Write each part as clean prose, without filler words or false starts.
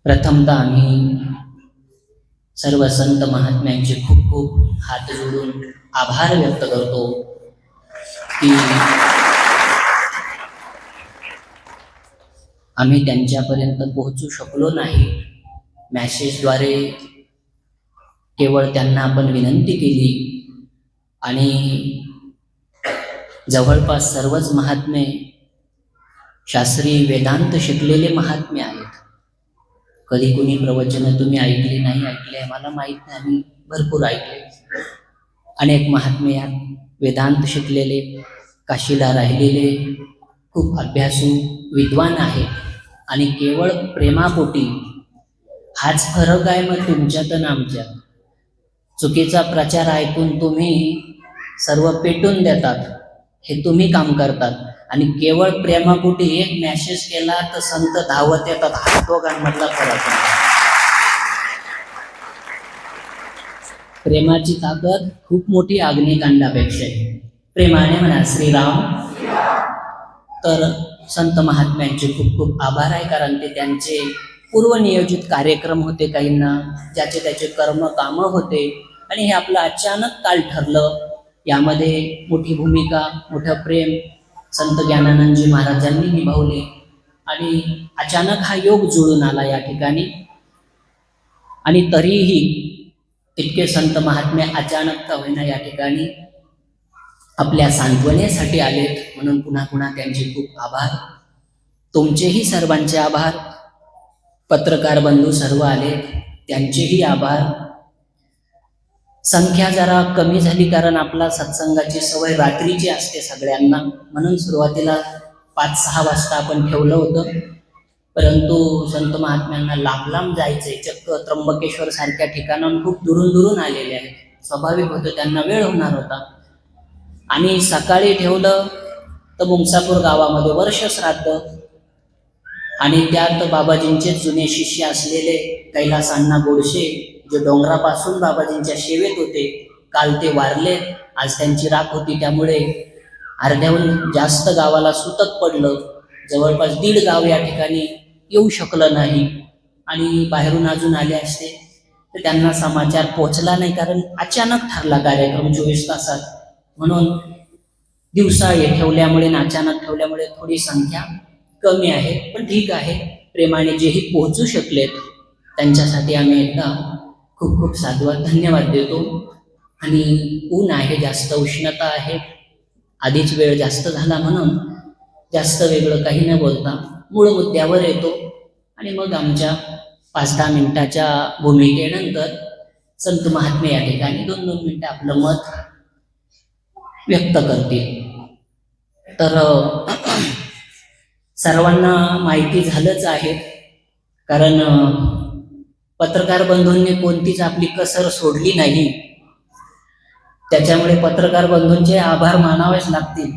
प्रथमतः आम्ही सर्व संत महात्म्यांचे खूप खूप हात जोडून आभार व्यक्त करतो की आम्ही त्यांच्यापर्यंत पोहोचू शकलो नाही. मॅसेजद्वारे केवळ त्यांना आपण विनंती केली आणि जवळपास सर्वच महात्मे शास्त्रीय वेदांत शिकलेले महात्मे आहेत. कधी कुणी प्रवचन तुम्ही ऐकले नाही ऐकले मला माहीत नाही, आम्ही भरपूर ऐकले. अनेक महात्मे वेदांत शिकलेले, काशीला राहिलेले, खूप अभ्यासू विद्वान आहे आणि केवळ प्रेमापोटी. हाच फरक आहे मग तुमच्यात आणि आमच्यात. चुकीचा प्रचार ऐकून तुम्ही सर्व पेटून देतात, हे तुम्ही काम करतात, आणि केवळ प्रेमापोटी एक मॅसेज केला तर संत धावत येतात. हा दोघांमधला फरक आहे. प्रेमाची ताकद खूप मोठी अग्निकांडापेक्षा आहे. प्रेमाने म्हणा श्रीराम. तर संत महात्म्यांचे खूप खूप आभार आहे, कारण ते त्यांचे पूर्वनियोजित कार्यक्रम होते, काहींना ज्याचे त्याचे कर्म कामं होते, आणि हे आपलं अचानक काल ठरलं. यामध्ये मोठी भूमिका, मोठं प्रेम संत ज्ञानानंदजी महाराजांनी निभावले आणि अचानक हा योग जुळून आला या ठिकाणी. आणि तरीही इतके संत महात्मे अचानक का होईना या ठिकाणी आपल्या सांत्वनेसाठी आलेत, म्हणून पुन्हा पुन्हा त्यांचे खूप आभार. तुमचेही सर्वांचे आभार. पत्रकार बंधू सर्व आलेत, त्यांचेही आभार. संख्या जरा कमी झाली, कारण आपला सत्संगाची सवय रात्रीची असते सगळ्यांना, म्हणून सुरुवातीला 5-6 वाजता आपण ठेवलं होतं. परंतु संत महात्म्यांना लांब लांब जायचंय, चक्क त्र्यंबकेश्वर सारख्या ठिकाणाहून खूप दुरून दुरून आलेले आहेत. स्वाभाविक होतं, त्यांना वेळ होणार होता. आणि सकाळी ठेवलं तर मुंगसापूर गावामध्ये वर्ष श्राद्ध, आणि त्यात बाबाजींचे जुने शिष्य असलेले कैलास अण्णा गोडसे, जे डोंगरापासून बाबाजींच्या सेवेत होते, काल ते वारले. आज त्यांची राख होती, त्यामुळे अर्ध्याहून जास्त गावाला सुतक पडलं. जवळपास 1.5 गाव या ठिकाणी येऊ शकलं नाही, आणि बाहेरून अजून आले असते तर त्यांना समाचार पोचला नाही, कारण अचानक ठरला कार्यक्रम 24 तासात. म्हणून दिवसा ठेवल्यामुळे आणि अचानक ठेवल्यामुळे थोडी संख्या कमी आहे, पण ठीक आहे. प्रेमाने जेही पोहोचू शकलेत त्यांच्यासाठी आम्ही एकदा खूप खूप साधुवाद धन्यवाद देतो. आणि ऊन आहे, जास्त उष्णता आहे, आधीच वेळ जास्त झाला, म्हणून जास्त वेगळं काही न बोलता मूळ मुद्द्यावर येतो. आणि मग आमच्या 5-10 मिनिटाच्या भूमिकेनंतर संत महात्मे या ठिकाणी 2-2 मिनिटं आपलं मत व्यक्त करतील. तर सर्वांना माहिती झालंच आहे, कारण पत्रकार बंधूंनी कोणतीच आपली कसर सोडली नाही. त्याच्यामुळे पत्रकार बंधूंचे आभार मानावेच लागतील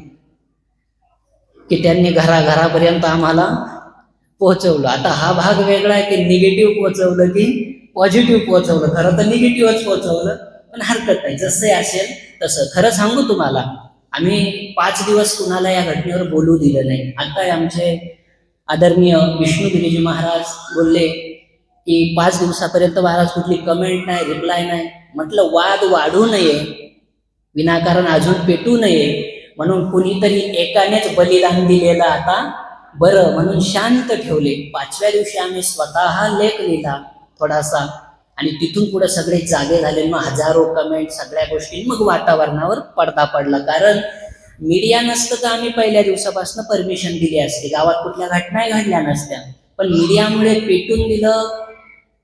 की त्यांनी घराघरापर्यंत आम्हाला पोहोचवलं. आता हा भाग वेगळा आहे की निगेटिव्ह पोहोचवलं की पॉझिटिव्ह पोहोचवलं. खरं तर निगेटिव्हच पोहोचवलं, पण हरकत नाही, जसं असेल तसं. खरं सांगू तुम्हाला, आम्ही 5 दिवस कुणाला या घटनेवर बोलू दिलं नाही. आता आमचे आदरणीय विष्णुगिरीजी महाराज बोलले की 5 दिवसापर्यंत महाराज कुठली कमेंट नाही, रिप्लाय नाही. म्हटलं वाद वाढू नये, विनाकारण अजून पेटू नये, म्हणून कुणीतरी एकानेच बलिदान दिलेलं आता बरं, म्हणून शांत ठेवले. 5व्या दिवशी आम्ही स्वतः लेख लिहिला थोडासा, आणि तिथून पुढे सगळे जागे झाले. मग हजारो कमेंट, सगळ्या गोष्टी, मग वातावरणावर पडदा पडला. कारण मीडिया नसतं तर आम्ही पहिल्या दिवसापासून परमिशन दिली असते, गावात कुठल्या घटना घडल्या नसत्या. पण मीडियामुळे पेटून दिलं.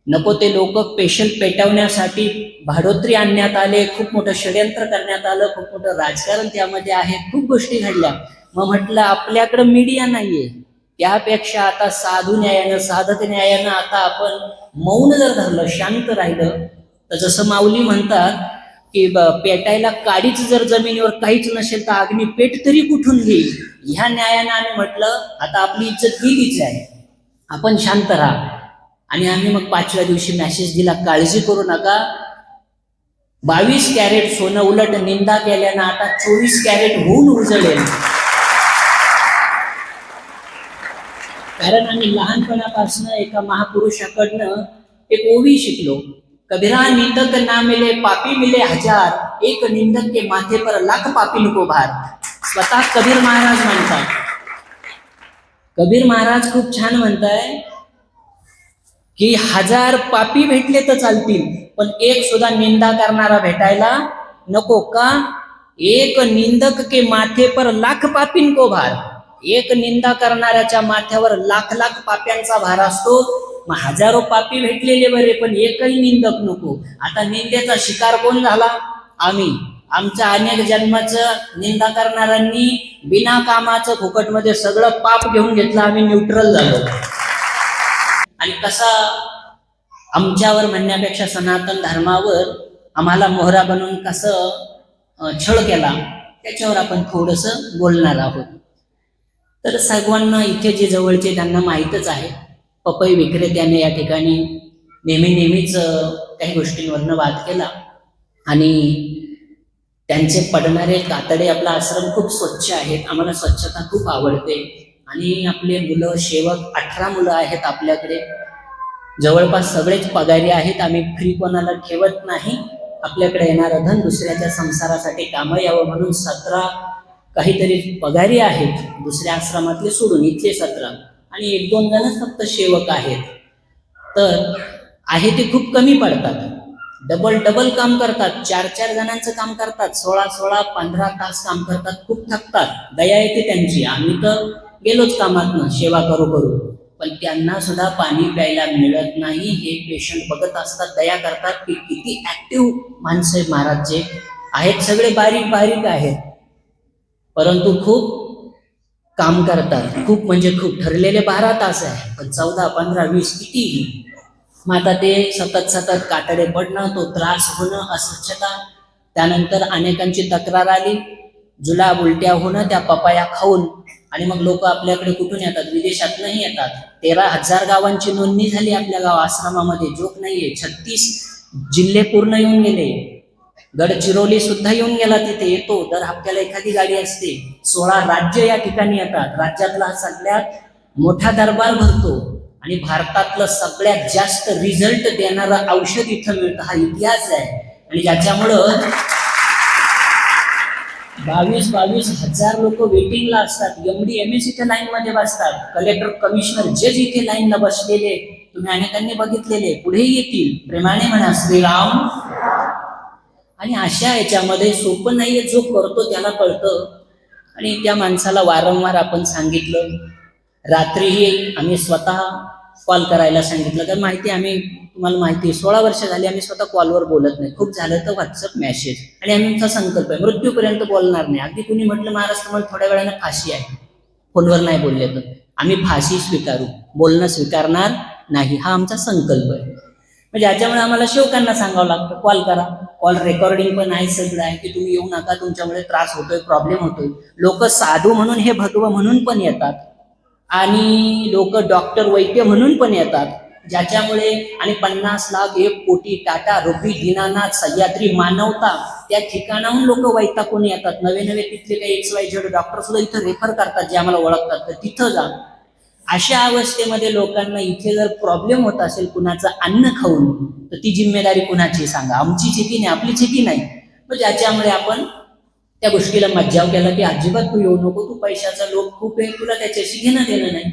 नको ते लोक स्पेशल पेटवण्यासाठी भाडोत्री आणण्यात आले, खूप मोठं षड्यंत्र करण्यात आलं, खूप मोठं राजकारण त्यामध्ये आहे, खूप गोष्टी घडल्या. मग म्हटलं आपल्याकडं मीडिया नाहीये, त्यापेक्षा आता साधू न्यायानं, साधक न्यायानं आता आपण मौन जर धरलं, शांत राहिलं, तर जसं माऊली म्हणतात की पेटायला काडीच जर जमिनीवर काहीच नसेल तर अग्नी पेट तरी कुठून घेईल. ह्या न्यायानं आम्ही म्हटलं आता आपली इज्जत गेलीच आहे, आपण शांत राहा. आणि आम्ही मग 5व्या दिवशी मॅसेज दिला, काळजी करू नका, 22 कॅरेट सोनं उलट निंदा केल्यानं आता 24 कॅरेट होऊन उजळेल. कारण आम्ही लहानपणापासून एका महापुरुषाकडनं एक ओवी शिकलो, कबीरा निंदक ना मिले पापी मिले हजार, एक निंदक के माथे पर लाख पापी को भार. स्वतः कबीर महाराज म्हणतात. कबीर महाराज खूप छान म्हणताय की 1000 पापी भेटले तर चालतील, पण एक सुद्धा निंदा करणारा भेटायला नको. का? एक निंदक के माथे पर लाख पापीन को भार. एक निंदा करणाऱ्याच्या माथ्यावर लाख लाख पाप्यांचा भार असतो. मग हजारो पापी भेटलेले बरे, पण एकही निंदक नको. आता निंदेचा शिकार कोण झाला? आम्ही. आमच्या अनेक जन्माचं निंदा करणाऱ्यांनी बिना कामाचं फुकटमध्ये सगळं पाप घेऊन घेतलं. आम्ही न्यूट्रल झालो. आणि कसा आमच्यावर म्हणण्यापेक्षा सनातन धर्मावर आम्हाला मोहरा बनवून कसं छळ केला, त्याच्यावर आपण थोडंसं बोलणार आहोत. तर सर्वांना इथे जे जवळचे त्यांना माहीतच आहे, पपई विक्रेत्याने या ठिकाणी नेहमीच काही गोष्टींवरनं वाद केला. आणि त्यांचे पडणारे कातडे, आपला आश्रम खूप स्वच्छ आहेत, आम्हाला स्वच्छता खूप आवडते. आणि आपले मुलं सेवक 18 मुलं आहेत आपल्याकडे, जवळपास सगळेच पगारी आहेत. आम्ही फ्री कोणाला ठेवत नाही. आपल्याकडे येणारं धन दुसऱ्याच्या संसारासाठी कामं यावं म्हणून 17 काहीतरी पगारी आहेत, दुसऱ्या आश्रमातले सोडून इथले 17, आणि 1-2 जणच फक्त सेवक आहेत. तर आहे ते खूप कमी पडतात. डबल काम करतात, 4 जणांचं काम करतात, 16-15 तास काम करतात, खूप थकतात. दया येते त्यांची. आम्ही तर गेलोच कामातनं सेवा करू, पण त्यांना सुद्धा पाणी प्यायला मिळत नाही. हे पेशंट बघत असतात, दया करतात की किती ऍक्टिव्ह माणसं महाराज जे आहेत, सगळे बारीक आहेत, परंतु खूप काम करतात. खूप म्हणजे खूप. ठरलेले 12 तास आहे, पण 14, 15, 20 कितीही. मग आता ते सतत कातडे पडणं, तो त्रास होणं, अस्वच्छता. त्यानंतर अनेकांची तक्रार आली, जुलाब उलट्या होणं त्या पपाया खाऊन. आणि मग लोक आपल्याकडे कुठून येतात? विदेशातनंही येतात. 13,000 गावांची नोंदणी झाली आपल्या गाव आश्रमामध्ये, जोक नाहीये. 36 जिल्हे पूर्ण येऊन गेले. गडचिरोली सुद्धा येऊन गेला, तिथे येतो. दर हप्त्याला एखादी गाडी असते. 16 राज्य या ठिकाणी येतात. राज्यातला सगळ्यात मोठा दरबार भरतो आणि भारतातलं सगळ्यात जास्त रिझल्ट देणारं औषध इथं मिळतं. हा इतिहास आहे. आणि ज्याच्यामुळं 22,000 लोक वेटिंगला असतात. MD MS इथे लाईन मध्ये बसतात. कलेक्टर, कमिशनर, जज इथे लाईनला बसलेले तुम्ही अनेकांनी बघितलेले, पुढेही येतील. प्रेमाने म्हणा श्रीराम. आणि अशा याच्यामध्ये सोपं नाहीये, जो करतो त्याला कळतं. आणि त्या माणसाला वारंवार आपण सांगितलं. रात्रीही आम्ही स्वतः कॉल करायला सांगितलं, तर माहिती आम्ही, तुम्हाला माहिती 16 वर्ष झाली आम्ही स्वतः कॉलवर बोलत नाही. खूप झालं तर व्हॉट्सअप मेसेज. आणि आमचा संकल्प आहे मृत्यूपर्यंत बोलणार नाही. अगदी कुणी म्हटलं महाराज तुम्हाला थोड्या वेळाने फाशी आहे, फोनवर नाही बोलले तर आम्ही फाशी स्वीकारू, बोलणं स्वीकारणार नाही. हा आमचा संकल्प आहे. म्हणजे याच्यामुळे आम्हाला सेवकांना सांगावं लागतं, कॉल करा. कॉल रेकॉर्डिंग पण आहे, सगळं आहे, की तुम्ही येऊ नका, तुमच्यामुळे त्रास होतोय, प्रॉब्लेम होतोय. लोक साधू म्हणून, हे भगव म्हणून पण येतात, आणि लोक डॉक्टर वैद्य म्हणून पण येतात, ज्याच्यामुळे. आणि 50 लाख 1 कोटी टाटा रुपी दीनानाथ सह्याद्री मानवता, त्या ठिकाणाहून लोक वैतागून येतात. नवे तिथले काही XYZ डॉक्टर सुद्धा इथं रेफर करतात, जे आम्हाला ओळखतात, तर तिथं जा. अशा अवस्थेमध्ये लोकांना इथे जर प्रॉब्लेम होत असेल कुणाचं अन्न खाऊन, तर ती जिम्मेदारी कुणाची सांगा? आमची चेकी नाही, आपली चेकी नाही. मग ज्याच्यामुळे आपण त्या गोष्टीला मज्जाव केला की अजिबात तू येऊ नको, तू पैशाचा लोक खूप आहे, तुला त्याच्याशी घेणं देणं नाही.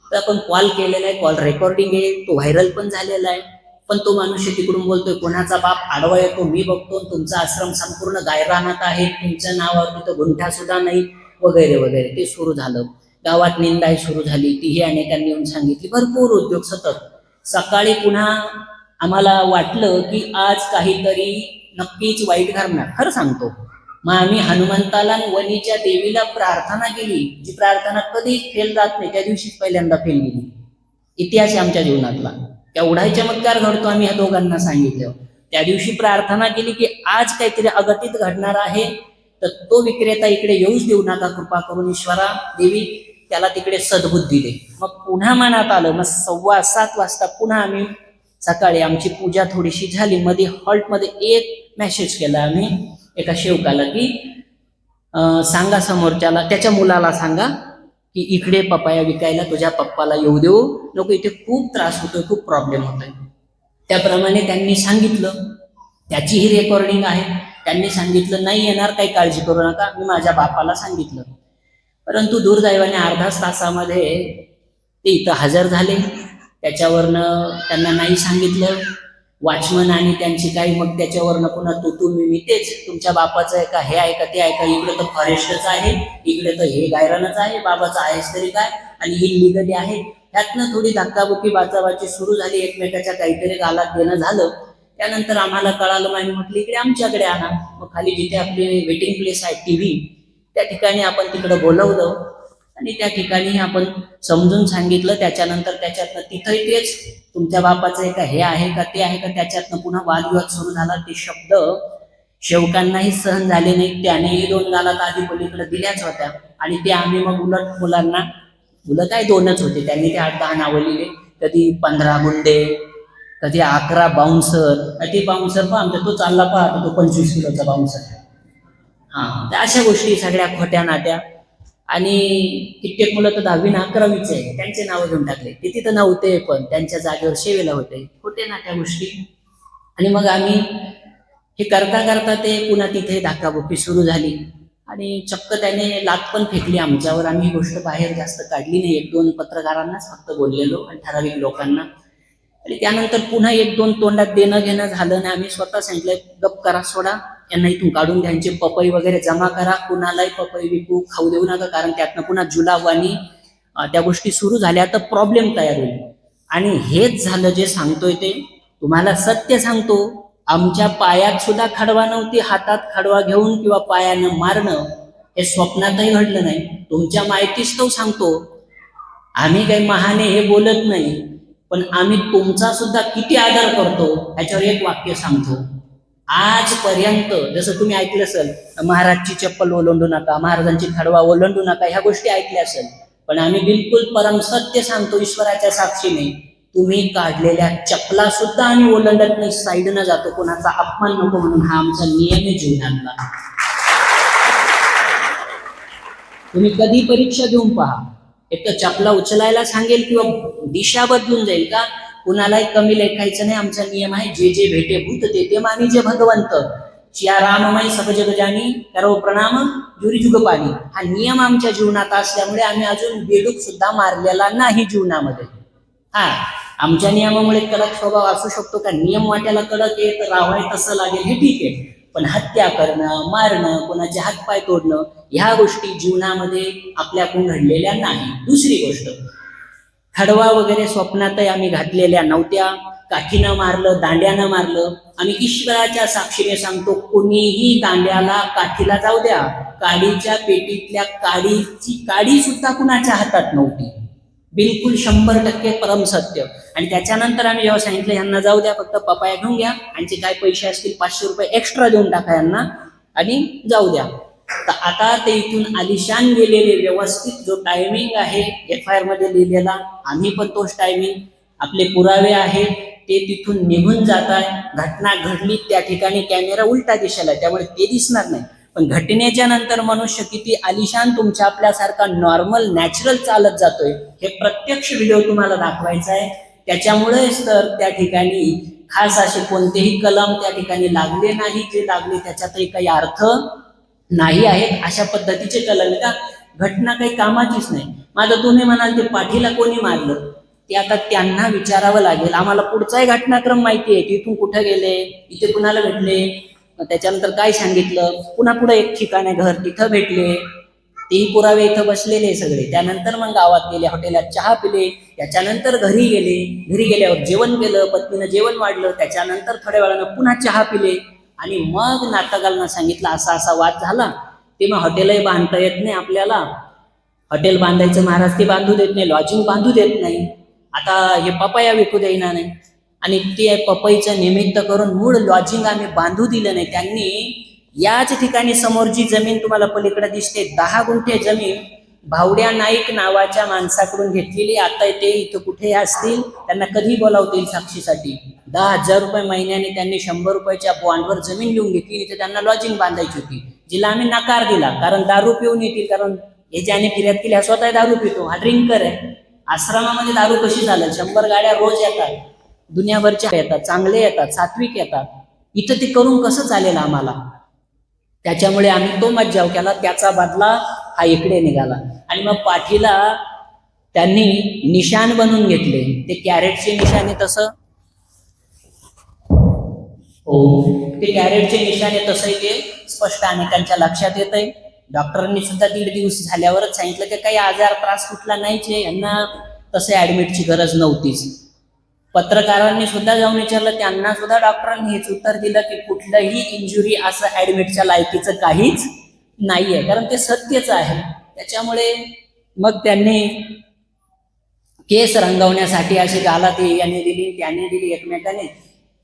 तर आपण कॉल केलेला आहे, कॉल रेकॉर्डिंग आहे, तो व्हायरल पण झालेला आहे. पण तो मनुष्य तिकडून बोलतोय, कोणाचा बाप आडवा येतो मी बघतो, तुमचा आश्रम संपूर्ण गायरानात आहे, तुमच्या नावावर तिथं गुंठा सुद्धा नाही, वगैरे. ते सुरू झालं. गावात निंदाही सुरू झाली, तीही अनेकांनी येऊन सांगितली. भरपूर उद्योग सतत. सकाळी पुन्हा आम्हाला वाटलं की आज काहीतरी नक्कीच वाईट घडणार. खरं सांगतो, मग आम्ही हनुमंताला वनीच्या देवीला प्रार्थना केली, जी प्रार्थना कधीच फेल जात नाही, त्या दिवशीच पहिल्यांदा फेल गेली. इतिहास आहे आमच्या जीवनातला. एवढाही चमत्कार घडतो आम्ही ह्या दोघांना सांगितलं. त्या दिवशी प्रार्थना केली की आज काहीतरी अघटित घडणार आहे, तर तो विक्रेता इकडे येऊच देऊ नका, कृपा करून ईश्वरा देवी त्याला तिकडे सद्बुद्धी दे. मग पुन्हा मनात आलं. मग 7:15 वाजता पुन्हा आम्ही सकाळी आमची पूजा थोडीशी झाली. मध्ये हॉल्टमध्ये एक मेसेज केला आम्ही एका सेवकाला की सांगा समोरच्याला, त्याच्या मुलाला सांगा की इकडे पपाया विकायला तुझ्या पप्पाला येऊ देऊ नको, इथे खूप त्रास होतोय, खूप प्रॉब्लेम होतोय. त्याप्रमाणे त्यांनी सांगितलं, त्याचीही रेकॉर्डिंग आहे. त्यांनी सांगितलं नाही येणार, काही काळजी करू नका. मी माझ्या बापाला सांगितलं. परंतु दुर्दैवाने अर्ध्याच तासामध्ये ते इथं हजर झाले. त्याच्यावरनं त्यांना नाही सांगितलं. वॉचमन आणि त्यांची काही मग त्याच्यावरनं पुन्हा तू मी तेच तुमच्या बापाचं आहे का, हे आहे का, ते आहे का, इकडे तर फॉरेस्टच आहे, इकडे तर हे गायरानच आहे, बाबाचं आहेच तरी काय, आणि इलिगली आहे. ह्यातनं थोडी धक्काबुक्की बाचाबाची सुरू झाली, एकमेकाच्या काहीतरी गालात देणं झालं. त्यानंतर आम्हाला कळालं, आम्ही म्हटलं इकडे आमच्याकडे आणा. मग खाली जिथे आपली वेटिंग प्लेस आहे टीव्ही, त्या ठिकाणी आपण तिकडं बोलवलं आणि त्या ठिकाणी आपण समजून सांगितलं. त्याच्यानंतर त्याच्यातनं तिथंही तेच तुमच्या बापाचं आहे का, हे आहे का, ते आहे का, त्याच्यातनं पुन्हा वादविवाद सुरू झाला. ते शब्द शेवकांनाही सहन झाले नाही. त्यानेही 2 गालात आधी पलीकडे दिल्याच होत्या आणि ते आम्ही मग उलट मुलांना, मुलं काय 2च होते, त्यांनी ते 8-10 नावं लिहिले. कधी 15 गुंडे, कधी 11 बाउन्सर. ते बाउन्सर पण आमच्या तो चालला पाहतो, तो 25 किलोचा बाउन्सर. त्या अशा गोष्टी सगळ्या खोट्या नाट्या. आणि कित्येक मुलं तर 10वी आणि 11वीचे आहे, त्यांचे नावं घेऊन टाकले. ते तिथं नव्हते पण त्यांच्या जागेवर सेवेला होते. खोटे नाट्या गोष्टी. आणि मग आम्ही हे करता करता ते पुन्हा तिथे धक्काबुक्की सुरू झाली आणि चक्क त्याने लात पण फेकली आमच्यावर. आम्ही ही गोष्ट बाहेर जास्त काढली नाही. 1-2 पत्रकारांनाच फक्त बोललेलो आणि ठराविक लोकांना. आणि त्यानंतर पुन्हा 1-2 तोंडात देणं घेणं झालं आणि आम्ही स्वतः सांगितलं गप करा, सोडा यांना इथून काढून द्यांचे, पपई वगैरे जमा करा, कुणालाही पपई विकू खाऊ देऊ नका, कारण त्यातनं पुन्हा जुलाब आणि त्या गोष्टी सुरू झाल्या तर प्रॉब्लेम तयार होईल. आणि हेच झालं जे सांगतोय ते. तुम्हाला सत्य सांगतो, आमच्या पायात सुद्धा खडवा नव्हती. हातात खडवा घेऊन किंवा पायानं मारणं हे स्वप्नातही घडलं नाही. तुमच्या माहितीच तो सांगतो. आम्ही काही महाने हे बोलत नाही, पण आम्ही तुमचा सुद्धा किती आदर करतो ह्याच्यावर एक वाक्य सांगतो. आजपर्यंत जसं तुम्ही ऐकलं असेल, महाराजची चप्पल ओलांडू नका, महाराजांची खडवा ओलांडू नका, ह्या गोष्टी ऐकल्या असेल, पण आम्ही बिलकुल परम सत्य सांगतो ईश्वराच्या साक्षीने. तुम्ही काढलेल्या चपला सुद्धा आम्ही ओलांडत नाही, साईडनं जातो, कोणाचा अपमान नको म्हणून. हा आमचा नियम आहे जीवनातला. तुम्ही कधी परीक्षा देऊन पहा, एक तर चपला उचलायला सांगेल किंवा दिशा बदलून जाईल का, कुणालाही कमी लेखायचं नाही. आमचा नियम आहे, जे जे भेटे भूत ते ते मानी जे भगवंत, चिया राममय सब जग जानी, करो प्रणाम जुरी जुग पाणी. हा नियम आमच्या जीवनात असल्यामुळे आम्ही अजून बेडूक सुद्धा मारलेला नाही जीवनामध्ये. आमच्या नियमामुळे कडक स्वभाव असू शकतो का, नियम वाट्याला कडक आहे तर राहाय तसं लागेल हे ठीक आहे, पण हत्या करणं, मारणं, कोणाचे हातपाय तोडणं ह्या गोष्टी जीवनामध्ये आपल्याकडून घडलेल्या नाही. दुसरी गोष्ट, खडवा वगैरे स्वप्नातही आम्ही घातलेल्या नव्हत्या. काठीनं मारलं, दांड्यानं मारलं. आम्ही ईश्वराच्या साक्षीने सांगतो, कोणीही दांड्याला काठीला जाऊ द्या, काडीच्या पेटीतल्या काडीची काडी सुद्धा कुणाच्या हातात नव्हती. बिलकुल 100% परम सत्य. आणि त्याच्यानंतर आम्ही जेव्हा सांगितलं यांना जाऊ द्या, फक्त पपाया घेऊन घ्या, यांचे काय पैसे असतील 500 रुपये एक्स्ट्रा देऊन टाका यांना आणि जाऊ द्या. तर आता ते इथून आलिशान गेलेले, व्यवस्थित जो टायमिंग आहे FIR मध्ये लिहिलेला, आम्ही पण तोच टायमिंग, आपले पुरावे आहेत, ते तिथून निघून जात आहे. घटना घडली त्या ठिकाणी कॅमेरा उलटा दिशेला आहे, त्यामुळे ते दिसणार नाही. पण घटनेच्या नंतर मनुष्य किती आलिशान तुमच्या आपल्यासारखा नॉर्मल नॅचरल चालत जातोय हे प्रत्यक्ष व्हिडिओ तुम्हाला दाखवायचा आहे. त्याच्यामुळेच तर त्या ठिकाणी खास असे कोणतेही कलम त्या ठिकाणी लागले नाही. जे लागले त्याच्यातही काही अर्थ नाही आहेत. अशा पद्धतीचे कलम का घटना काही कामाचीच नाही. माझं तुम्ही म्हणाल ते पाठीला कोणी मारलं, ते आता त्यांना विचारावं लागेल. आम्हाला पुढचाही घटनाक्रम माहिती आहे, तिथून कुठे गेले, इथे कुणाला भेटले, त्याच्यानंतर काय सांगितलं, पुन्हा पुढे एक ठिकाण आहे घर, तिथं भेटले, तेही पुरावे इथं बसलेले सगळे. त्यानंतर मग गावात गेले, हॉटेलात चहा पिले, त्याच्यानंतर घरी गेले, घरी गेल्यावर जेवण केलं, पत्नीनं जेवण वाढलं, त्याच्यानंतर थोड्या वेळानं पुन्हा चहा पिले आणि मग नातगांना सांगितलं असा असा वाद झाला. ते मग हॉटेलही बांधता येत नाही आपल्याला, हॉटेल बांधायचं महाराज ते बांधू देत नाही, लॉजिंग बांधू देत नाही, आता हे पपया विकू देईना नाही. आणि ते पपईचं निमित्त करून मूळ लॉजिंग आम्ही बांधू दिलं नाही. त्यांनी याच ठिकाणी समोर जी जमीन तुम्हाला पलीकडे दिसते 10 गुंठे जमीन भावड्या नाईक नावाच्या माणसाकडून घेतलेली. आता ते इथं कुठे असतील, त्यांना कधी बोलावतील साक्षीसाठी. 10,000 रुपये महिन्याने त्यांनी 100 रुपयाच्या बॉन्डवर जमीन लिहून घेतली. इथे त्यांना लॉजिंग बांधायची होती, जिला आम्ही नकार दिला, कारण दारू पिऊन येतील, कारण हे ज्याने फिर्याद केली हा स्वतः दारू पितो, हा ड्रिंकर आहे. आश्रमामध्ये दारू कशी चालेल? 100 गाड्या रोज येतात, दुनियाभरच्या येतात, चांगले येतात, सात्विक येतात. इथं ते करून कसं चालेल आम्हाला? त्याच्यामुळे आम्ही तो मज्जाव केला, त्याचा बदला हा इकडे निघाला. आणि मग पाठीला त्यांनी निशाण बनवून घेतले, ते कॅरेटचे निशाणे तसं, हो ते कॅरेटचे निशाणे तसंही ते स्पष्ट अनेकांच्या लक्षात येत आहे. डॉक्टरांनी सुद्धा 1.5 दिवस झाल्यावरच सांगितलं की काही आजार त्रास कुठला नाहीच आहे, यांना तसे ऍडमिटची गरज नव्हतीच. पत्रकारांनी सुद्धा जाऊन विचारलं, त्यांना सुद्धा डॉक्टरांनी हेच उत्तर दिलं की कुठलंही इंजुरी असं ऍडमिटच्या लायकीचं काहीच नाहीये, कारण ते सत्यच आहे. त्याच्यामुळे मग त्यांनी केस रंगवण्यासाठी अशी गालाती याने दिली त्याने दिली एकमेकाने,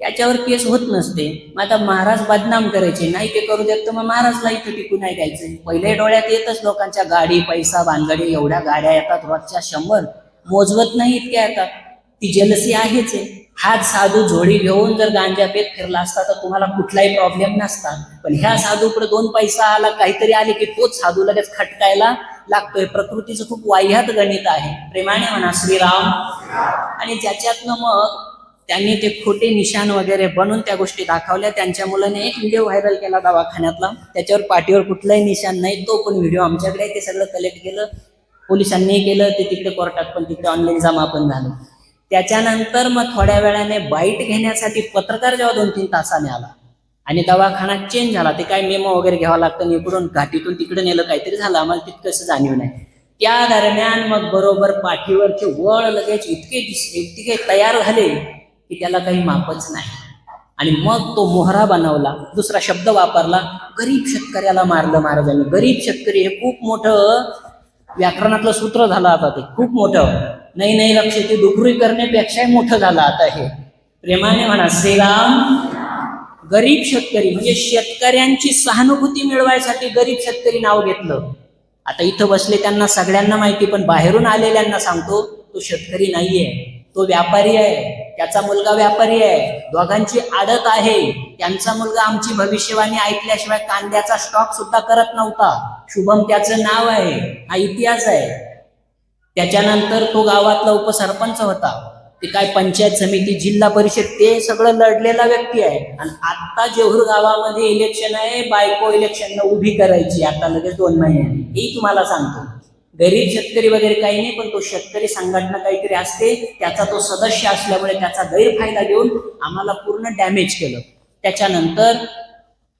त्याच्यावर केस होत नसते. मग आता महाराज बदनाम करायचे, नाही ते करू देत तर मग महाराजला इथं टिकून नाही द्यायचं. पहिले डोळ्यात येतच लोकांच्या गाडी पैसा भानगडी, एवढ्या गाड्या येतात रोजच्या 100, मोजवत नाही इतक्या येतात. ती जेलसी आहेच आहे. हाच साधू झोडी घेऊन जर गांजा पेत फिरला असता तर तुम्हाला कुठलाही प्रॉब्लेम नसता. पण ह्या साधूकडे 2 पैसा आला, काहीतरी आले की तोच साधू लगेच खटकायला लागतोय. प्रकृतीचं खूप वाह्यात गणित आहे. प्रेमाने म्हणा श्रीराम. आणि ज्याच्यातनं मग त्यांनी ते खोटे निशाण वगैरे बनवून त्या गोष्टी दाखवल्या. त्यांच्या मुलाने एक व्हिडिओ व्हायरल केला दवाखान्यातला, त्याच्यावर पाठीवर कुठलाही निशाण नाही, तो पण व्हिडिओ आमच्याकडे ते सगळं कलेक्ट केलं, पोलिसांनी केलं, ते तिकडे कोर्टात पण तिकडे ऑनलाईन जमा पण झालं. त्याच्यानंतर मग थोड्या वेळाने बाईट घेण्यासाठी पत्रकार जेव्हा 2-3 तासाने आला आणि दवाखाना चेंज झाला, ते काय मेमो वगैरे घ्यावं लागतं, इकडून घाटीतून तिकडे नेलं, काहीतरी झालं, आम्हाला तितकंसं जाणीव नाही. त्या दरम्यान मग बरोबर पाठीवरचे वळ लगेच इतके तयार झाले की त्याला काही मापच नाही. आणि मग तो मोहरा बनवला, दुसरा शब्द वापरला, गरीब शेतकऱ्याला मारलं महाराजांनी. गरीब शेतकरी हे खूप मोठं व्याकरणातलं सूत्र झालं आता, ते खूप मोठं नाही लक्षात डुकरी करण्यापेक्षा मोठं झालं आता हे. प्रेमाने म्हणा श्रीराम. गरीब शेतकरी म्हणजे शेतकऱ्यांची सहानुभूती मिळवायसाठी गरीब शेतकरी नाव घेतलं. आता इथं बसले त्यांना सगळ्यांना माहिती, पण बाहेरून आलेल्यांना सांगतो, तो शेतकरी नाहीये, तो व्यापारी आहे, त्याचा मुलगा व्यापारी आहे, दोघांची आडत आहे. त्यांचा मुलगा आमची भविष्यवाणी ऐकल्याशिवाय कांद्याचा स्टॉक सुद्धा करत नव्हता. शुभम त्याचं नाव आहे, हा इतिहास आहे. त्याच्यानंतर तो गावातला उपसरपंच होता, ते काय पंचायत समिती, जिल्हा परिषद, ते सगळं लढलेला व्यक्ती आहे. आणि आता जेहूर गावामध्ये इलेक्शन आहे, बायको इलेक्शन उभी करायची आता लगेच 2 महिन्यांनी, हे तुम्हाला सांगतो. गरीब शेतकरी वगैरे काही नाही, पण तो शेतकरी संघटना काहीतरी असते, त्याचा तो सदस्य असल्यामुळे त्याचा गैरफायदा घेऊन आम्हाला पूर्ण डॅमेज केलं. त्याच्यानंतर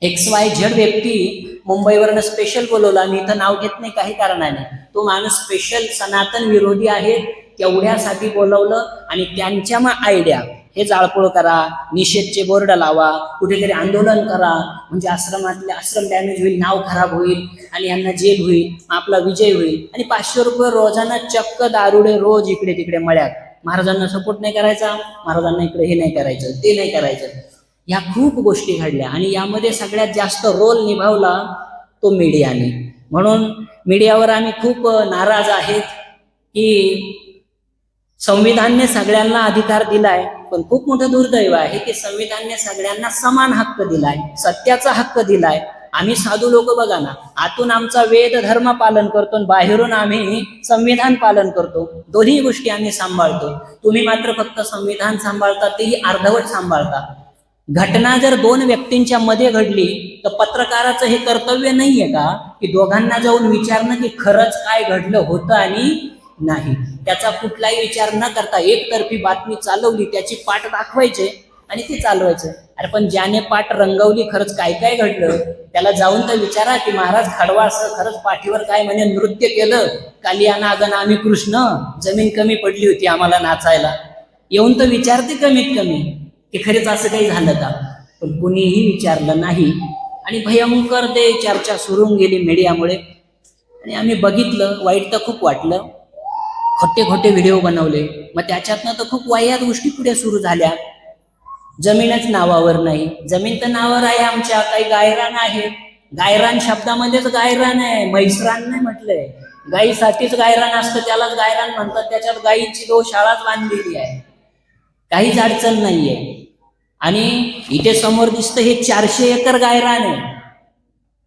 XYZ व्यक्ती मुंबईवरनं स्पेशल बोलवला, मी इथं नाव घेत नाही काही कारणाने, तो माणूस स्पेशल सनातन विरोधी आहे, तेवढ्यासाठी बोलवलं. आणि त्यांच्या मग आयडिया, हे जाळपोळ करा, निषेधचे बोर्ड लावा, कुठेतरी आंदोलन करा, म्हणजे आश्रमातले आश्रम डॅमेज होईल, नाव खराब होईल आणि यांना जेल होईल, आपला विजय होईल. आणि 500 रुपये रोजाना चक्क दारुडे रोज इकडे तिकडे मळ्यात. महाराजांना सपोर्ट नाही करायचा, महाराजांना इकडे हे नाही करायचं, ते नाही करायचं. या खूप गोष्टी घडल्या आणि यामध्ये सगळ्यात जास्त रोल निभावला तो मीडियाने. म्हणून मीडियावर आम्ही खूप नाराज आहेत की संविधानने सगळ्यांना अधिकार दिलाय, पण खूप मोठं दुर्दैव आहे की संविधानने सगळ्यांना समान हक्क दिलाय, सत्याचा हक्क दिलाय. आम्ही साधू लोक बघा ना, आतून आमचा वेद धर्म पालन करतो आणि बाहेरून आम्ही संविधान पालन करतो, दोन्ही गोष्टी आम्ही सांभाळतो. तुम्ही मात्र फक्त संविधान सांभाळता, तेही अर्धवट सांभाळता. घटना जर 2 व्यक्तींच्या मध्ये घडली तर पत्रकाराचं हे कर्तव्य नाहीये का की दोघांना जाऊन विचारणं की खरंच काय घडलं होतं आणि नाही? त्याचा कुठलाही विचार न करता एकतर्फी बातमी चालवली, त्याची पाठ दाखवायचे आणि ते चालवायचं. अरे पण ज्याने पाठ रंगवली, खरंच काय काय घडलं त्याला जाऊन तर विचारा की महाराज खडवासं खरंच पाठीवर काय म्हणे नृत्य केलं, कालिया नागन आम्ही कृष्ण, जमीन कमी पडली होती आम्हाला नाचायला, येऊन तर विचारते कमीत कमी की खरेच असं काही झालं का? पण कुणीही विचारलं नाही. आणि भयंकर ते चर्चा सुरू गेली मीडियामुळे. आणि आम्ही बघितलं, वाईट तर खूप वाटलं. खोटे व्हिडिओ बनवले, मग त्याच्यातनं तर खूप वाह्यात गोष्टी पुढे सुरू झाल्या. जमीनच नावावर नाही, जमीन तर नावावर आहे आमच्या, काही गायरान आहे. गायरान शब्दामध्येच गायरान आहे, म्हैसरान नाही म्हटलंय. गायीसाठीच गायरान असतं, त्यालाच गायरान म्हणतात. त्याच्यात गायीची गौशाळाच बांधलेली आहे, काहीच अडचण नाहीये. आणि इथे समोर दिसतं हे 400 एकर गायरान आहे,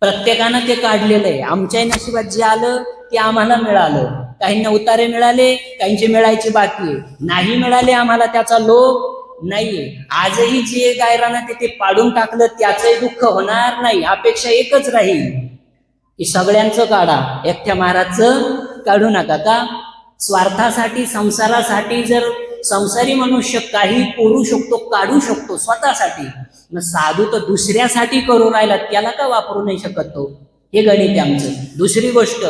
प्रत्येकानं ते काढलेलं आहे. आमच्याही नशिबात जे आलं ते आम्हाला मिळालं. काहींना उतारे मिळाले, काहींचे मिळायचे बाकी आहे. नाही मिळाले आम्हाला त्याचा लोभ नाहीये. आजही जे गायरानं ते पाडून टाकलं त्याचंही दुःख होणार नाही. अपेक्षा एकच राहील की सगळ्यांचं काढा, एकट्या महाराजचं काढू नका. का स्वार्थासाठी, संसारासाठी जर संसारी मनुष्य काही करू शकतो, काढू शकतो स्वतःसाठी, मग साधू तर दुसऱ्यासाठी करू राहिला, त्याला का वापरू नाही शकत तो? हे गणित आहे आमचं. दुसरी गोष्ट,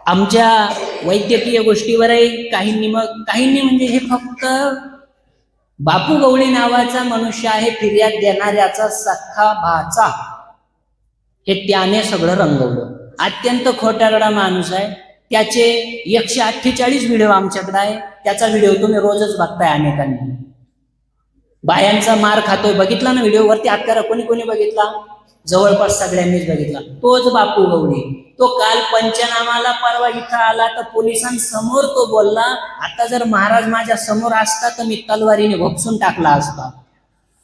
आमच्या वैद्यकीय गोष्टीवरही काहींनी म्हणजे हे फक्त बापू गवळी नावाचा मनुष्य आहे, फिर्याद देणाऱ्याचा सख्खा भाचा, हे त्याने सगळं रंगवलं. अत्यंत खोटारडा माणूस आहे. त्याचे 148 व्हिडिओ आमच्याकडे आहे. त्याचा व्हिडिओ तुम्ही रोजच बघताय अनेकांनी. बायांचा मार खातोय बघितला ना व्हिडिओवरती? हात करा, कोणी कोणी बघितला? जवळपास सगळ्यांनीच बघितला. तोच बापू गवळी. तो काल पंचनामाला परवा इथं आला तर पोलिसांसमोर तो बोलला, आता जर महाराज माझ्या समोर असता तर मी तलवारीने भोपसून टाकला असता.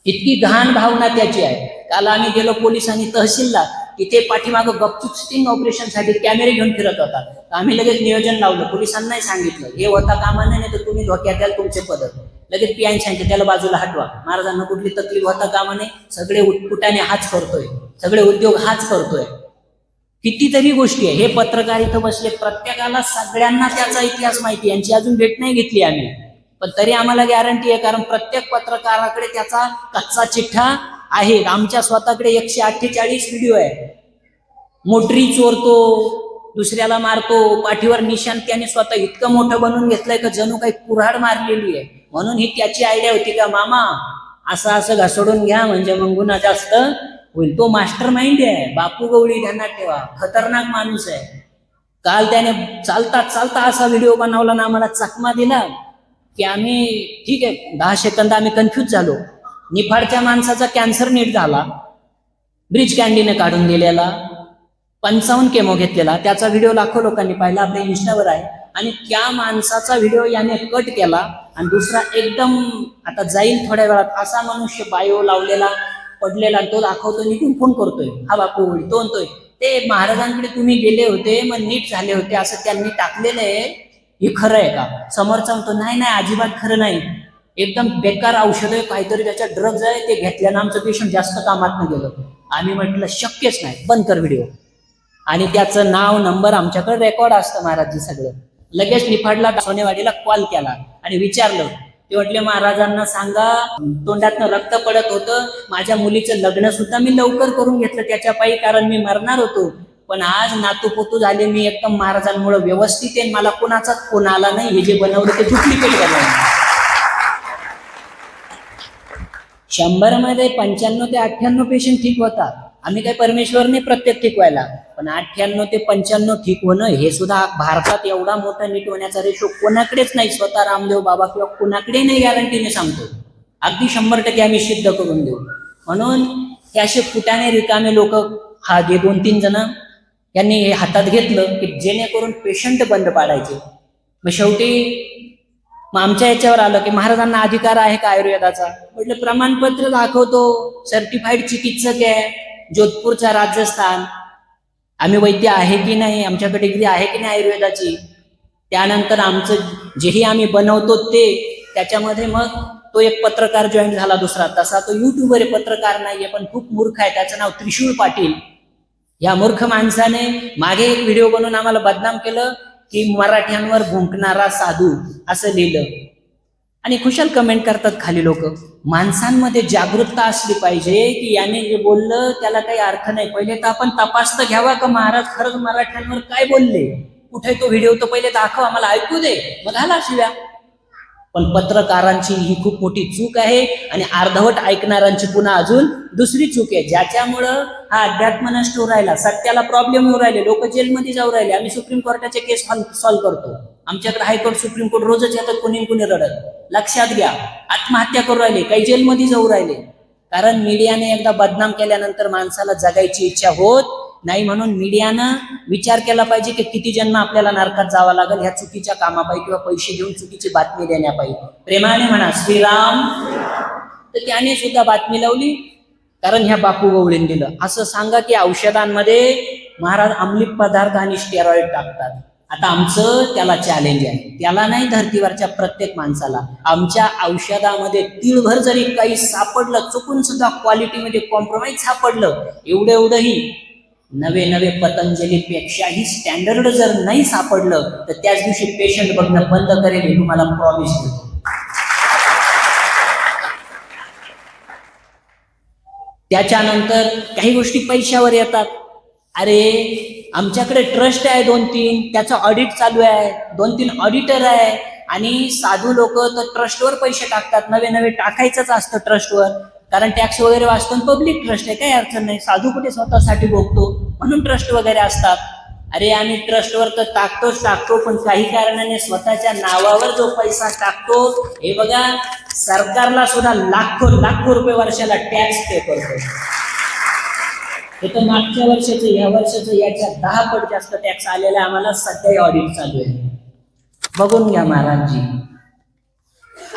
इतकी घाण भावना त्याची आहे. काल आम्ही गेलो पोलिसांनी तहसीलला, तिथे पाठीमागं गपचूप स्टिंग ऑपरेशनसाठी कॅमेरे घेऊन फिरत होता. आम्ही लगेच नियोजन लावलं, पोलिसांनाही सांगितलं हे होता कामा नाही तर तुम्ही धोक्यात द्याल तुमचे पद. लगेच पियान सांगितलं त्याला बाजूला हटवा, महाराजांना कुठली तकलीफ होता कामा नाही, सगळे उटपुटाने हाच करतोय, सगळे उद्योग हाच करतोय. कितीतरी गोष्टी आहे. हे पत्रकार इथं बसले, प्रत्येकाला सगळ्यांना त्याचा इतिहास माहिती. यांची अजून भेट नाही घेतली आम्ही, पण तरी आम्हाला गॅरंटी आहे, कारण प्रत्येक पत्रकाराकडे त्याचा कच्चा चिठ्ठा आहे. आमच्या स्वतःकडे 148 व्हिडिओ आहे. मोटरी चोरतो, दुसऱ्याला मारतो, पाठीवर निशाण त्याने स्वतः इतकं मोठं बनवून घेतलंय का जणू काही कुऱ्हाड मारलेली आहे. म्हणून ही त्याची आयडिया होती का मामा असं असं घसडून घ्या म्हणजे मग गुन्हा जास्त होईल. तो मास्टर माइंड आहे बापू गवळी, ध्यानात ठेवा. खतरनाक माणूस आहे. काल त्याने चालता चालता असा व्हिडिओ बनवला ना, आम्हाला चकमा दिला की आम्ही ठीक आहे 10 सेकंद आम्ही कन्फ्यूज झालो. निफाडच्या माणसाचा कॅन्सर नीट झाला, ब्रिज कॅन्डीने काढून दिलेला, 55 केमो घेतलेला, त्याचा व्हिडिओ लाखो लोकांनी पाहिला, आपल्या इन्स्टावर आहे. आणि त्या माणसाचा व्हिडिओ याने कट केला आणि दुसरा एकदम आता जाईल थोड्या वेळात असा मनुष्य बायो लावलेला पडलेला तो दाखवतो, निघून फोन करतोय, हा बापू तो म्हणतोय ते महाराजांकडे तुम्ही गेले होते मग नीट झाले होते असं त्यांनी टाकलेलं आहे, हे खरं आहे का? समोरचा म्हणतो नाही नाही अजिबात खरं नाही, एकदम बेकार औषध आहे, काहीतरी त्याच्या ड्रग्ज आहे, ते घेतल्यानं आमचं पेशंट जास्त कामात न गेलं. आम्ही म्हटलं शक्यच नाही, बंद कर व्हिडिओ. आणि त्याचं नाव नंबर आमच्याकडे रेकॉर्ड असतं महाराजजी सगळं. लगेच निफाडला सोनेवाडीला कॉल केला आणि विचारलं. ते म्हटले महाराजांना सांगा तोंडातनं रक्त पडत होतं, माझ्या मुलीचं लग्न सुद्धा मी लवकर करून घेतलं त्याच्या पायी, कारण मी मरणार होतो, पण आज नातूपोतू झाले, मी एकदम महाराजांमुळे व्यवस्थित आहे, मला कोणाचाच फोन आला नाही, हे जे बनवलं ते डुप्लिकेट बनवलं. 100 मध्ये 95 ते 98 पेशंट ठीक होतात. आम्ही काही परमेश्वर नाही प्रत्येक ठीक व्हायला, पण 98 ते 95 ठीक होणं हे सुद्धा भारतात एवढा मोठा नीट होण्याचा रेशो कोणाकडेच नाही. स्वतः रामदेव बाबा किंवा कोणाकडे नाही, गॅरंटीने सांगतो. अगदी 100% आम्ही सिद्ध करून देऊ. म्हणून हे असे फुटाने रिकामे लोक, हा जे 2-3 जण यांनी हे हातात घेतलं की जेणेकरून पेशंट बंद पाडायचे. मग शेवटी मग आमच्या याच्यावर आलं की महाराजांना अधिकार आहे का आयुर्वेदाचा? म्हटलं प्रमाणपत्र दाखवतो, सर्टिफाईड चिकित्सक आहे, जोधपूरचा, राजस्थान, आम्ही वैद्य आहे की नाही, आमच्याकडे डिग्री आहे की नाही आयुर्वेदाची. त्यानंतर आमचं जेही आम्ही बनवतो ते त्याच्यामध्ये मग तो एक पत्रकार जॉईन झाला दुसरा. तसा तो युट्यूबर आहे, पत्रकार नाहीये, पण खूप मूर्ख आहे. त्याचं नाव त्रिशूळ पाटील. या मूर्ख माणसाने मागे एक व्हिडिओ बनवून आम्हाला बदनाम केलं की मराठ्यांवर भुंकणारा साधू असं लिहिलं, आणि खुशाल कमेंट करतात खाली लोक. माणसांमध्ये जागरूकता असली पाहिजे की याने जे बोललं त्याला काही अर्थ नाही. पहिले तर आपण तपासतं घ्यावा का महाराज खरंच मराठ्यांवर काय बोलले, कुठे तो व्हिडिओ तो पहिले दाखव, आम्हाला ऐकू दे, मग घाला शिव्या. पण पत्रकारांची ही खूप मोठी चूक आहे, आणि अर्धवट ऐकणाऱ्यांची पुन्हा अजून दुसरी चूक आहे, ज्याच्यामुळं हा अध्यात्म नष्ट होऊ राहिला, सत्याला प्रॉब्लेम होऊ राहिले, लोक जेलमध्ये जाऊ राहिले. आम्ही सुप्रीम कोर्टाचे केस सॉल्व्ह करतो, आमच्याकडे हायकोर्ट सुप्रीम कोर्ट रोजच येतात, कोणी कोणी रडत. लक्षात घ्या, आत्महत्या करू राहिले, काही जेलमध्ये जाऊ राहिले. कारण मीडियाने एकदा बदनाम केल्यानंतर माणसाला जगायची इच्छा होत नाही. म्हणून मीडियानं विचार केला पाहिजे की किती जन्म आपल्याला नरकात जावं लागेल ह्या चुकीच्या कामापायी किंवा पैसे घेऊन चुकीची बातमी देण्यापायी. प्रेमाने म्हणा श्रीराम. तर त्याने सुद्धा बातमी लावली कारण ह्या बापू गवळीने दिलं. असं सांगा की औषधांमध्ये महाराज अंमली पदार्थ आणि स्टेरॉइड टाकतात. आता आमचं त्याला चॅलेंज आहे, त्याला नाही, धर्तीवरच्या प्रत्येक माणसाला. आमच्या औषधामध्ये तीळभर जरी काही सापडलं, चुकून सुद्धा क्वालिटीमध्ये कॉम्प्रोमाइज सापडलं, एवढंही नवे पतंजलीपेक्षाही स्टँडर्ड जर नाही सापडलं तर त्याच दिवशी पेशंट बघणं बंद करेल, हे तुम्हाला प्रॉमिस देतो. त्याच्यानंतर काही गोष्टी पैशावर येतात. अरे आमच्याकडे ट्रस्ट आहे 2-3, त्याचं ऑडिट चालू आहे, 2-3 ऑडिटर आहे, आणि साधू लोक तर ट्रस्टवर पैसे टाकतात. नवे टाकायचंच असतं ट्रस्टवर, कारण टॅक्स वगैरे वाचतो, पब्लिक ट्रस्ट आहे, काही अडचण नाही. साधू कुठे स्वतःसाठी भोगतो, म्हणून ट्रस्ट वगैरे असतात. अरे आम्ही ट्रस्टवर तर टाकतो, पण काही कारणाने स्वतःच्या नावावर जो पैसा टाकतो, हे बघा, सरकारला सुद्धा लाखो रुपये वर्षाला टॅक्स पे करतो. हे तर मागच्या वर्षाचं, ह्या वर्षाचं याच्या 10 पट जास्त टॅक्स आलेला आम्हाला. सध्या ऑडिट चालू आहे, बघून घ्या महाराजजी.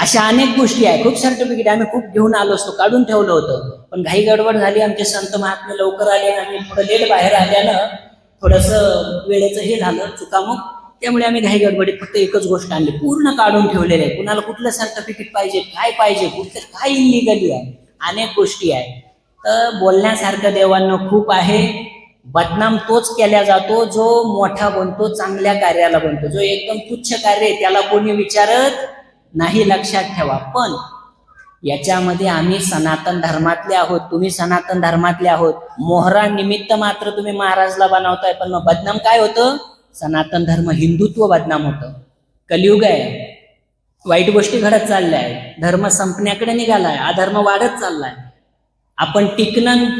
अशा अनेक गोष्टी आहे. खूप सर्टिफिकेट आम्ही खूप घेऊन आलो असतो, काढून ठेवलं होतं, पण घाई गडबड झाली. आमचे संत महात्मे लवकर आले आणि आम्ही थोडं लेट बाहेर आल्यानं थोडंसं वेळेचं हे झालं, चुकामुक. त्यामुळे आम्ही घाई गडबडीत फक्त एकच गोष्ट आणली, पूर्ण काढून ठेवलेलं आहे. कुणाला कुठलं सर्टिफिकेट पाहिजे, काय पाहिजे, कुठलं काय इलिगली आहे, अनेक गोष्टी आहे. तर बोलण्यासारखं देवांना खूप आहे. बदनाम तोच केला जातो जो मोठा बनतो, चांगल्या कार्याला बनतो. जो एकदम तुच्छ कार्य आहे त्याला कोणी विचारत नाही, लक्षात ठेवा. पण याच्यामध्ये आम्ही सनातन धर्मातले आहोत, तुम्ही सनातन धर्मातले आहोत. मोहरा निमित्त मात्र तुम्ही महाराजला बनवताय, पण मग बदनाम काय होतं? सनातन धर्म, हिंदुत्व बदनाम होतं. कलियुग आहे, वाईट गोष्टी घडत चालल्या आहे, धर्म संपण्याकडे निघालाय, अधर्म वाढत चाललाय. आपण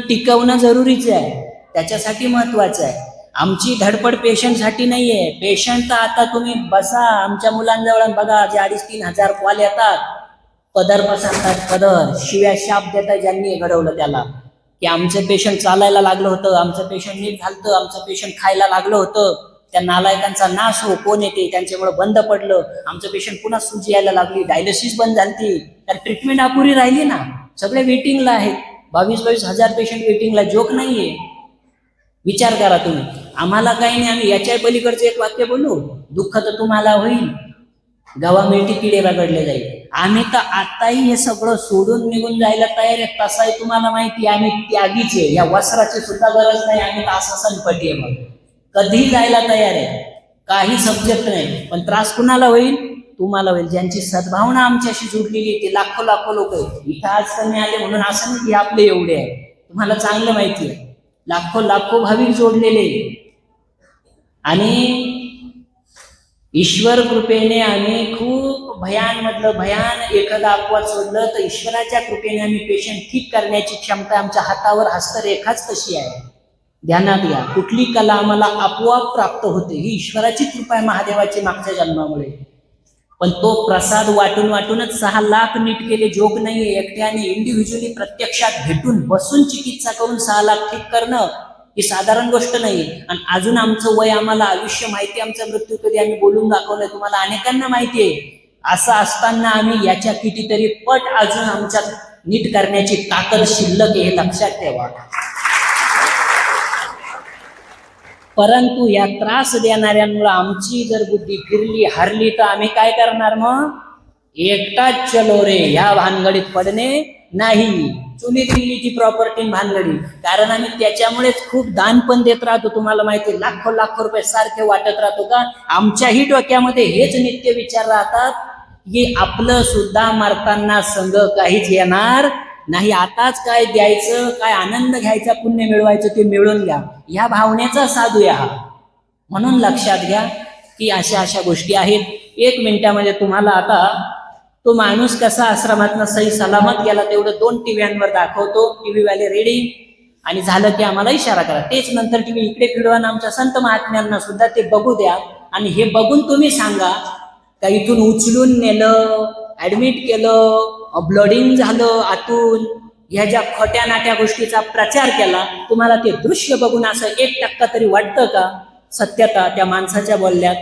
टिकवणं जरुरीचं आहे, त्याच्यासाठी महत्वाचं आहे. आमची धडपड पेशंटसाठी नाहीये. पेशंट तर आता तुम्ही बसा आमच्या मुलांजवळ, बघा जे 2,500-3,000 हजार कॉल येतात, पदर पसरतात, पदर शिव्या शाप देतात ज्यांनी घडवलं त्याला, की आमचं पेशंट चालायला लागलं होतं, आमचं पेशंट नीट झालं, आमचं पेशंट खायला लागलं होतं, त्या नालायकांचा नाश हो, कोण येते त्यांच्यामुळे बंद पडलं, आमचं पेशंट पुन्हा सूज यायला लागली, डायलिसिस बंद झाली, तर ट्रीटमेंट अपुरी राहिली ना. सगळे वेटिंगला आहेत, 22-22 हजार पेशंट वेटिंगला. जोक नाहीये, विचार करा तुम्ही. आम्हाला काही नाही, आम्ही याच्या पलीकडचं एक वाक्य बोलू, दुःख तर तुम्हाला होईल, गवा मिळती किडे रगडले जाईल. आम्ही तर आताही हे सगळं सोडून निघून जायला तयार आहे. तसाही तुम्हाला माहिती, आम्ही त्यागीचे, या वस्त्राची सुद्धा गरज नाही, आम्ही असं संपटी आहे. मग कधीही जायला तयार आहे, काही सब्जेक्ट नाही. पण त्रास कुणाला होईल? तुम्हाला होईल. ज्यांची सद्भावना आमच्याशी जुडलेली ती लाखो लोक आहेत. इथं आज कमी आले म्हणून असं नाही की आपले एवढे आहे, तुम्हाला चांगलं माहिती आहे. लाखो भाविक जोडलेले, आणि ईश्वर कृपेने आम्ही खूप भयानमधलं भयान एखादा अपवाद सोडलं तर ईश्वराच्या कृपेने आम्ही पेशंट ठीक करण्याची क्षमता आमच्या हातावर हस्तरेखाच तशी आहे. ध्यानात घ्या, कुठली कला आम्हाला आपोआप प्राप्त होते, ही ईश्वराची कृपा आहे महादेवाची मागच्या जन्मामुळे. पण तो प्रसाद वाटूनच 6 लाख नीट केले, जोक नाहीये. एकट्याने इंडिव्हिज्युअली प्रत्यक्षात भेटून बसून चिकित्सा करून 6 लाख ठीक करणं ही साधारण गोष्ट नाही. आणि अजून आमचं वय, आम्हाला आयुष्य माहिती, आमचा मृत्यू कधी आम्ही बोलून दाखवलंय तुम्हाला अनेकांना माहिती आहे. असं असताना आम्ही याच्या कितीतरी पट अजून आमच्यात नीट करण्याची ताकद शिल्लक आहे, हे लक्षात ठेवा. परंतु या त्रास देणाऱ्यांमुळे आमची जर बुद्धी फिरली, हरली, तर आम्ही काय करणार? मग एकटाच चलो रे, ह्या भानगडीत पडणे नाही. चुली दिल्लीची प्रॉपर्टी भानगडी, कारण आम्ही त्याच्यामुळेच खूप दान पण देत राहतो. तुम्हाला माहिती, लाखो रुपये सारखे वाटत राहतो का? आमच्याही डोक्यामध्ये हेच नित्य विचार राहतात की आपलं सुद्धा मरताना संग काहीच येणार नाही. आताच काय द्यायचं, काय आनंद घ्यायचा, पुण्य मिळवायचं ते मिळवून घ्या, ह्या भावनेचा साधू या. म्हणून लक्षात घ्या की अशा गोष्टी आहेत. 1 मिनिटामध्ये तुम्हाला आता तो माणूस कसा आश्रमातनं सही सलामत गेला तेवढं 2 टीव्हीवर दाखवतो. टीव्ही वाले रेडी, आणि झालं की आम्हाला इशारा करा. तेच नंतर टीव्ही इकडे फिरवा, आमच्या संत महात्म्यांना सुद्धा ते बघू द्या, आणि हे बघून तुम्ही सांगा का इथून उचलून नेलं, ऍडमिट केलं, ब्लडिंग झालं आतून, ह्या ज्या खोट्या नाट्या गोष्टीचा प्रचार केला, तुम्हाला ते दृश्य बघून असं 1% तरी वाटतं का सत्यता त्या माणसाच्या बोलल्यात?